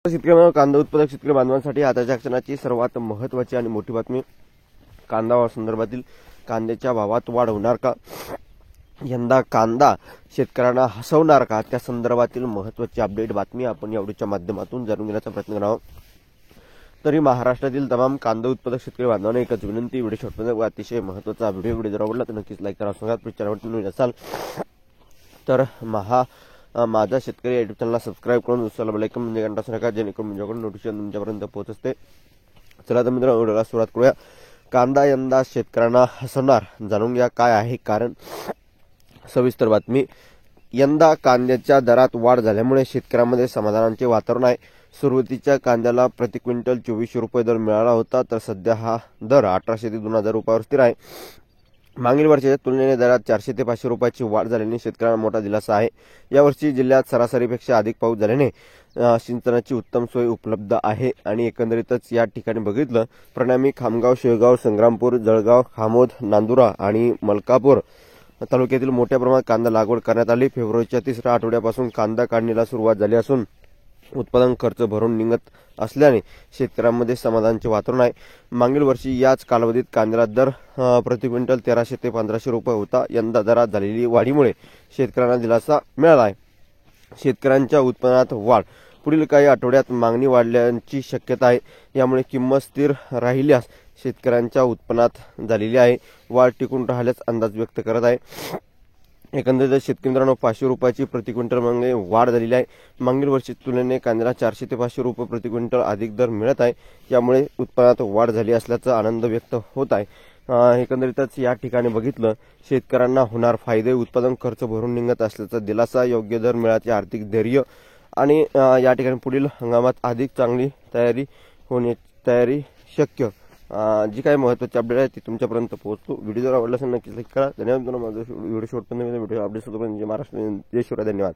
शेतकरी कांदा उत्पादक शेतकरी बांधवांसाठी आताच्या क्षणाची सर्वात महत्त्वाची आणि मोठी बातमी. कांदा संदर्भातील कांद्याच्या भावात वाढ होणार का, यंदा कांदा शेतकऱ्यांना हसवणार का, त्या संदर्भातील महत्त्वाची अपडेट बातमी आपण या व्हिडिओच्या माध्यमातून जाणून घेण्याचा प्रयत्न करणार आहोत. तरी महाराष्ट्रातील तमाम कांदा उत्पादक शेतकरी बांधवांना एकच विनंती, व्हिडिओ शॉर्टमध्ये अतिशय महत्त्वाचा व्हिडिओ जर आवडला तर नक्कीच लाईक करा. सांगा चॅनलवर नवीन असाल तर माझा शेतकरी युट्यूब चॅनलला सबस्क्राईब करून दुसऱ्याला बेल आयकॉन म्हणजे घंटा असू नका, जेणेकरून माझ्याकडून नोटिफिकेशन तुमच्यापर्यंत पोहोचते. चला तर मित्रांनो, व्हिडिओला सुरुवात करूया. कांदा यंदा शेतकऱ्यांना हसवणार, जाणून घ्या काय आहे कारण. सविस्तर बातमी. यंदा कांद्याच्या दरात वाढ झाल्यामुळे शेतकऱ्यांमध्ये समाधानाचे वातावरण आहे. सुरुवातीच्या कांद्याला प्रति क्विंटल 2400 रुपये दर मिळाला होता, तर सध्या हा दर 1800 ते 2000 रुपयावर स्थिर आहे. मागील वर्षाच्या तुलनेने दरात 400 ते 500 रुपयाची वाढ झाल्याने शेतकऱ्यांना मोठा दिलासा आहे. यावर्षी जिल्ह्यात सरासरीपेक्षा अधिक पाऊस झाल्याने सिंचनाची उत्तम सोय उपलब्ध आहे आणि एकंदरीतच या ठिकाणी बघितलं परिणामी खामगाव, शेळगाव, संग्रामपूर, जळगाव, खामोद, नांदुरा आणि मलकापूर तालुक्यातील मोठ्या प्रमाणात कांदा लागवड करण्यात आली. फेब्रुवारीच्या 3ऱ्या आठवड्यापासून कांदा काढणीला सुरुवात झाली असून उत्पादन खर्च भरून निघत असल्याने शेतकऱ्यांमध्ये समाधानाचे वातावरण आहे. मागील वर्षी याच कालावधीत कांद्याला दर प्रति क्विंटल 1300 ते 1500 रुपये होता. यंदा दरात झालेली वाढीमुळे शेतकऱ्यांना दिलासा मिळाला आहे. शेतकऱ्यांच्या उत्पन्नात वाढ. पुढील काही आठवड्यात मागणी वाढण्याची शक्यता आहे. यामुळे किंमत स्थिर राहिल्यास शेतकऱ्यांच्या उत्पन्नात झालेली आहे वाढ टिकून राहिल्यास अंदाज व्यक्त करत आहे. एकंदरीत शेतकरी मित्रांनो 500 रुपयाची प्रति क्विंटल मागणी वाढ झालेली आहे. मागील वर्षी तुलनेने कांद्याला 400 ते 500 रुपये प्रति क्विंटल अधिक दर मिळत आहे. यामुळे उत्पन्नात वाढ झाली असल्याचा आनंद व्यक्त होत आहे. एकंदरीतच या ठिकाणी बघितलं शेतकऱ्यांना होणार फायदे. उत्पादन खर्च भरून निघत असल्याचा दिलासा, योग्य दर मिळाचे आर्थिक धैर्य आणि या ठिकाणी पुढील हंगामात अधिक चांगली तयारी शक्य. जी काही महत्त्वाची अपडेट आहे ती तुमच्यापर्यंत पोहोचतो. व्हिडिओ जर आवडला असेल नक्कीच लाईक करा. धन्यवाद. माझा व्हिडिओ शॉर्ट पण व्हिडिओ अपडेट होतो. म्हणजे महाराष्ट्र देश. धन्यवाद.